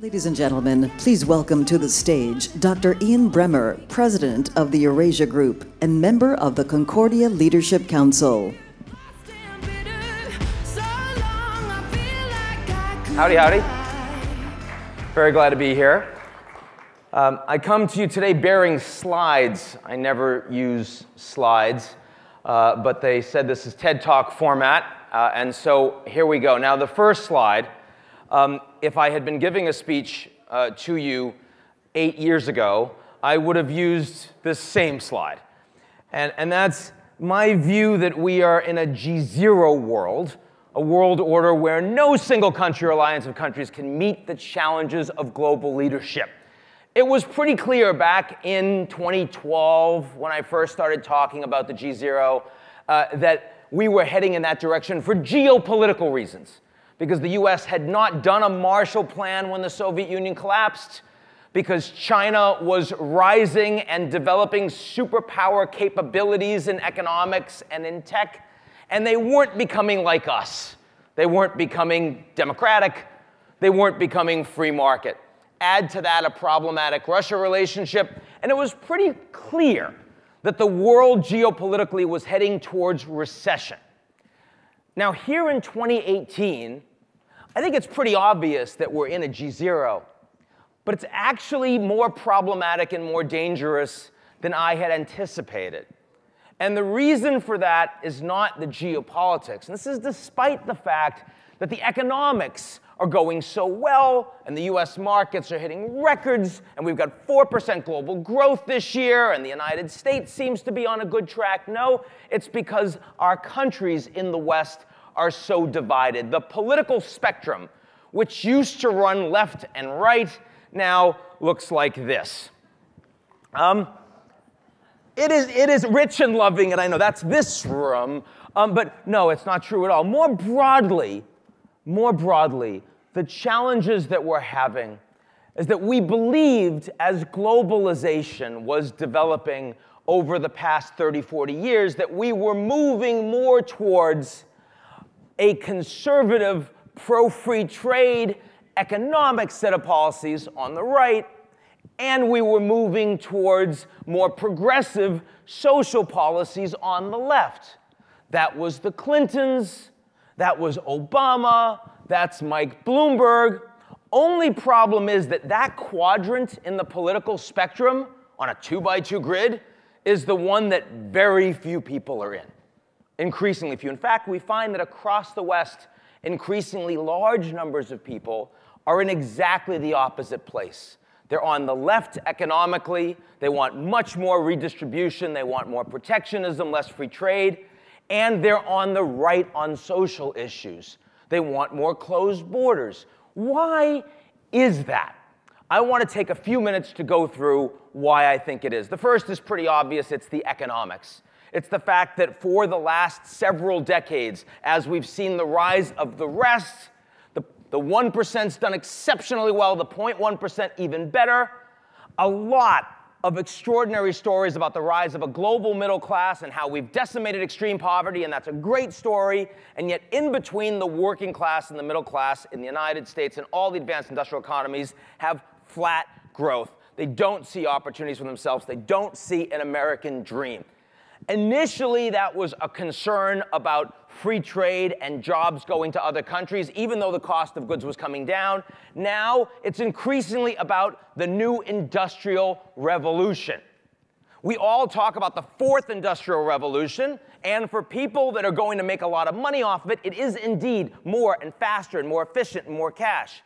Ladies and gentlemen, please welcome to the stage Dr. Ian Bremmer, President of the Eurasia Group and member of the Concordia Leadership Council. Howdy, howdy. Very glad to be here. I come to you today bearing slides. I never use slides, but they said this is TED Talk format, and so here we go. Now, the first slide, if I had been giving a speech to you 8 years ago, I would have used this same slide. And that's my view that we are in a G0 world, a world order where no single country or alliance of countries can meet the challenges of global leadership. It was pretty clear back in 2012, when I first started talking about the G0, that we were heading in that direction for geopolitical reasons. Because the US had not done a Marshall Plan when the Soviet Union collapsed, because China was rising and developing superpower capabilities in economics and in tech, and they weren't becoming like us. They weren't becoming democratic. They weren't becoming free market. Add to that a problematic Russia relationship, and it was pretty clear that the world geopolitically was heading towards recession. Now, here in 2018, I think it's pretty obvious that we're in a G0, but it's actually more problematic and more dangerous than I had anticipated. And the reason for that is not the geopolitics. And this is despite the fact that the economics are going so well, and the US markets are hitting records, and we've got 4% global growth this year, and the United States seems to be on a good track. No, it's because our countries in the West are so divided. The political spectrum, which used to run left and right, now looks like this. It is rich and loving, and I know that's this room, but no, it's not true at all. More broadly, the challenges that we're having is that we believed as globalization was developing over the past 30, 40 years that we were moving more towards a conservative, pro-free trade economic set of policies on the right, and we were moving towards more progressive social policies on the left. That was the Clintons, that was Obama, that's Mike Bloomberg. Only problem is that that quadrant in the political spectrum on a 2x2 grid is the one that very few people are in. Increasingly few. In fact, we find that across the West, increasingly large numbers of people are in exactly the opposite place. They're on the left economically. They want much more redistribution. They want more protectionism, less free trade. And they're on the right on social issues. They want more closed borders. Why is that? I want to take a few minutes to go through why I think it is. The first is pretty obvious. It's the economics. It's the fact that for the last several decades, as we've seen the rise of the rest, the 1%'s done exceptionally well, the 0.1% even better. A lot of extraordinary stories about the rise of a global middle class and how we've decimated extreme poverty, and that's a great story. And yet in between, the working class and the middle class in the United States and all the advanced industrial economies have flat growth. They don't see opportunities for themselves. They don't see an American dream. Initially, that was a concern about free trade and jobs going to other countries, even though the cost of goods was coming down. Now, it's increasingly about the new industrial revolution. We all talk about the fourth industrial revolution, and for people that are going to make a lot of money off of it, it is indeed more and faster and more efficient and more cash.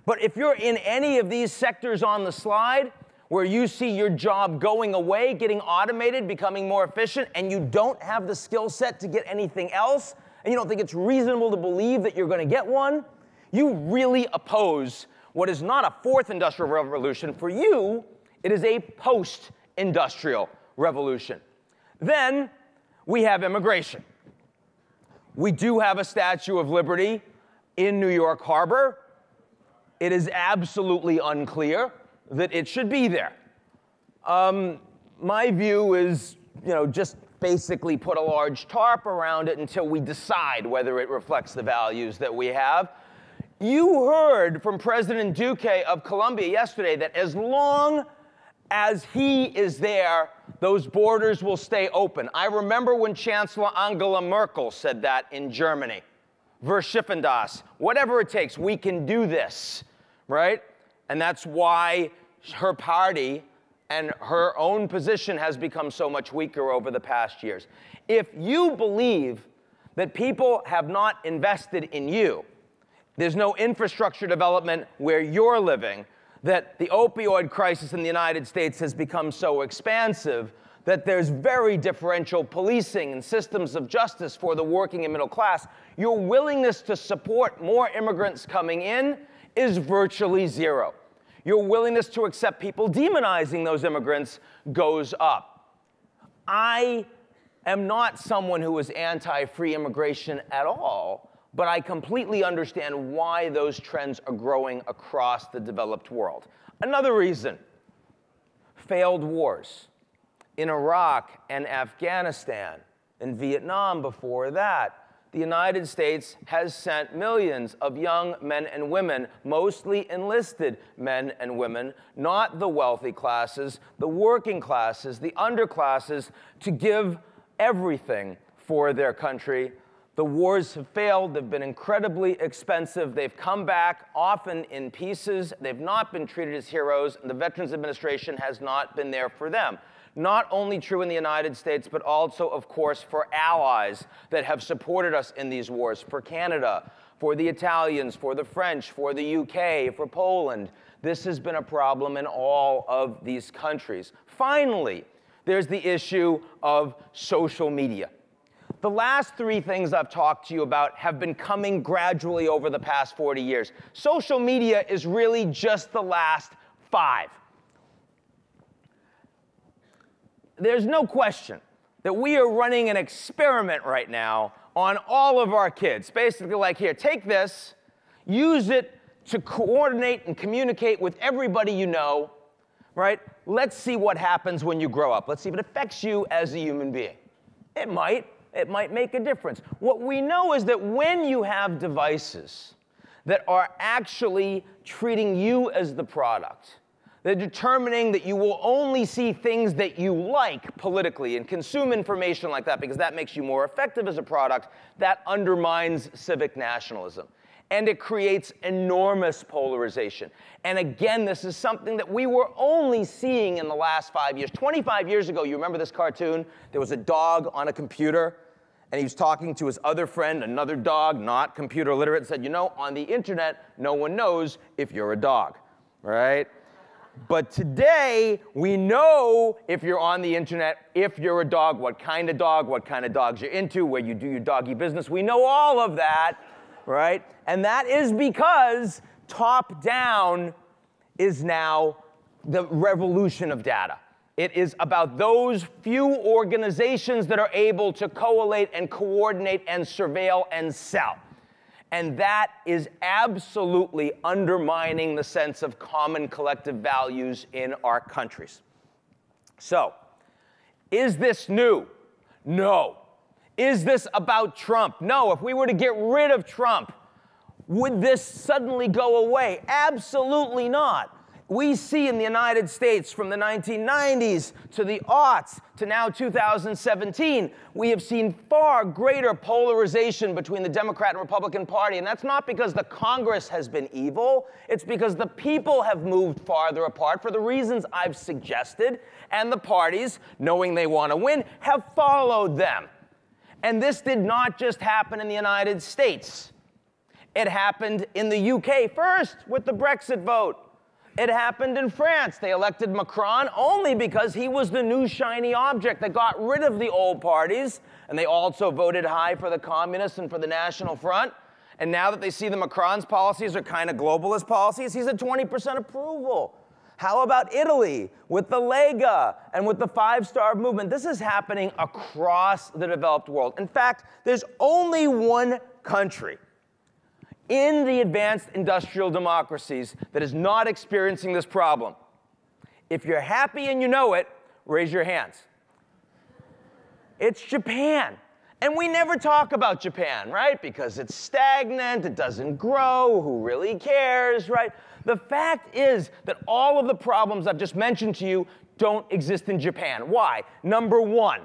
But if you're in any of these sectors on the slide, where you see your job going away, getting automated, becoming more efficient, and you don't have the skill set to get anything else, and you don't think it's reasonable to believe that you're going to get one, you really oppose what is not a fourth industrial revolution. For you, it is a post-industrial revolution. Then we have immigration. We do have a Statue of Liberty in New York Harbor. It is absolutely unclear that it should be there. My view is, just basically put a large tarp around it until we decide whether it reflects the values that we have. You heard from President Duque of Colombia yesterday that as long as he is there, those borders will stay open. I remember when Chancellor Angela Merkel said that in Germany. Wir schaffen das. Whatever it takes, we can do this, right? And that's why her party and her own position has become so much weaker over the past years. If you believe that people have not invested in you, there's no infrastructure development where you're living, that the opioid crisis in the United States has become so expansive that there's very differential policing and systems of justice for the working and middle class, your willingness to support more immigrants coming in is virtually zero. Your willingness to accept people demonizing those immigrants goes up. I am not someone who is anti-free immigration at all, but I completely understand why those trends are growing across the developed world. Another reason, failed wars. In Iraq and Afghanistan, in Vietnam before that, the United States has sent millions of young men and women, mostly enlisted men and women, not the wealthy classes, the working classes, the underclasses, to give everything for their country. The wars have failed. They've been incredibly expensive. They've come back often in pieces. They've not been treated as heroes, and the Veterans Administration has not been there for them. Not only true in the United States, but also, of course, for allies that have supported us in these wars, for Canada, for the Italians, for the French, for the UK, for Poland. This has been a problem in all of these countries. Finally, there's the issue of social media. The last three things I've talked to you about have been coming gradually over the past 40 years. Social media is really just the last 5. There's no question that we are running an experiment right now on all of our kids. Basically like, here, take this, use it to coordinate and communicate with everybody you know, right? Let's see what happens when you grow up. Let's see if it affects you as a human being. It might make a difference. What we know is that when you have devices that are actually treating you as the product, they're determining that you will only see things that you like politically and consume information like that because that makes you more effective as a product, that undermines civic nationalism. And it creates enormous polarization. And again, this is something that we were only seeing in the last 5 years. 25 years ago, you remember this cartoon? There was a dog on a computer, and he was talking to his other friend, another dog, not computer literate, and said, you know, on the internet, no one knows if you're a dog, right? But today, we know if you're on the internet, if you're a dog, what kind of dogs you're into, where you do your doggy business. We know all of that, right? And that is because top-down is now the revolution of data. It is about those few organizations that are able to collate and coordinate and surveil and sell. And that is absolutely undermining the sense of common collective values in our countries. So, is this new? No. Is this about Trump? No. If we were to get rid of Trump, would this suddenly go away? Absolutely not. We see in the United States from the 1990s to the aughts to now 2017, we have seen far greater polarization between the Democrat and Republican Party. And that's not because the Congress has been evil. It's because the people have moved farther apart for the reasons I've suggested. And the parties, knowing they want to win, have followed them. And this did not just happen in the United States. It happened in the UK first with the Brexit vote. It happened in France. They elected Macron only because he was the new shiny object that got rid of the old parties. And they also voted high for the Communists and for the National Front. And now that they see that Macron's policies are kind of globalist policies, he's at 20% approval. How about Italy with the Lega and with the Five-Star Movement? This is happening across the developed world. In fact, there's only one country in the advanced industrial democracies that is not experiencing this problem. If you're happy and you know it, raise your hands. It's Japan. And we never talk about Japan, right? Because it's stagnant, it doesn't grow, who really cares, right? The fact is that all of the problems I've just mentioned to you don't exist in Japan. Why? Number one,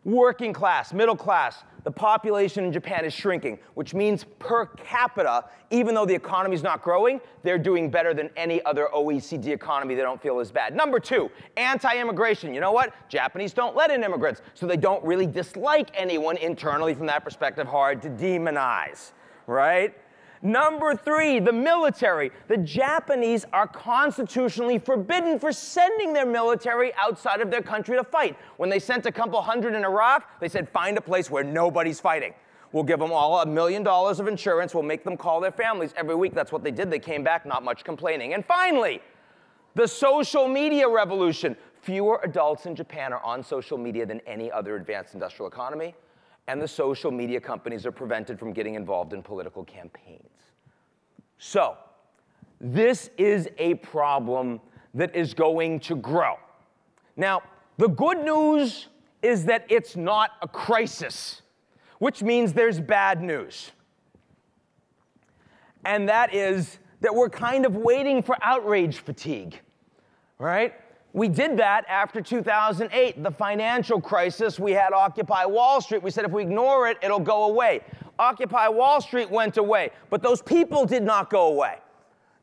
working class, middle class. The population in Japan is shrinking, which means per capita, even though the economy is not growing, they're doing better than any other OECD economy. They don't feel as bad. Number two, anti-immigration. You know what? Japanese don't let in immigrants, so they don't really dislike anyone internally from that perspective. Hard to demonize, right? Number three, the military. The Japanese are constitutionally forbidden for sending their military outside of their country to fight. When they sent a couple hundred in Iraq, they said, find a place where nobody's fighting. We'll give them all $1 million of insurance. We'll make them call their families every week. That's what they did. They came back, not much complaining. And finally, the social media revolution. Fewer adults in Japan are on social media than any other advanced industrial economy. And the social media companies are prevented from getting involved in political campaigns. So, this is a problem that is going to grow. Now, the good news is that it's not a crisis, which means there's bad news. And that is that we're kind of waiting for outrage fatigue, right? We did that after 2008, the financial crisis. We had Occupy Wall Street. We said if we ignore it, it'll go away. Occupy Wall Street went away, but those people did not go away.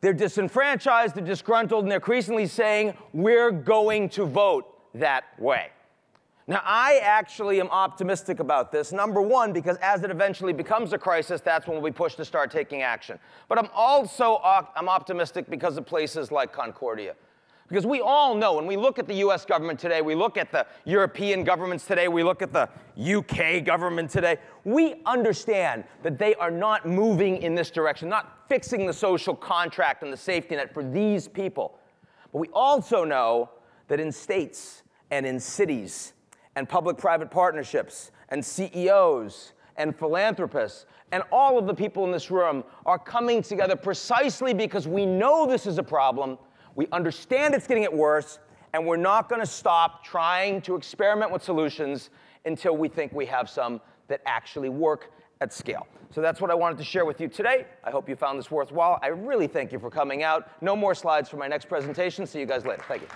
They're disenfranchised, they're disgruntled, and they're increasingly saying, we're going to vote that way. Now, I actually am optimistic about this. Number one, because as it eventually becomes a crisis, that's when we'll be pushed to start taking action. But I'm also optimistic because of places like Concordia. Because we all know, when we look at the US government today, we look at the European governments today, we look at the UK government today, we understand that they are not moving in this direction, not fixing the social contract and the safety net for these people. But we also know that in states and in cities and public-private partnerships and CEOs and philanthropists and all of the people in this room are coming together precisely because we know this is a problem. We understand it's getting worse, and we're not going to stop trying to experiment with solutions until we think we have some that actually work at scale. So that's what I wanted to share with you today. I hope you found this worthwhile. I really thank you for coming out. No more slides for my next presentation. See you guys later. Thank you.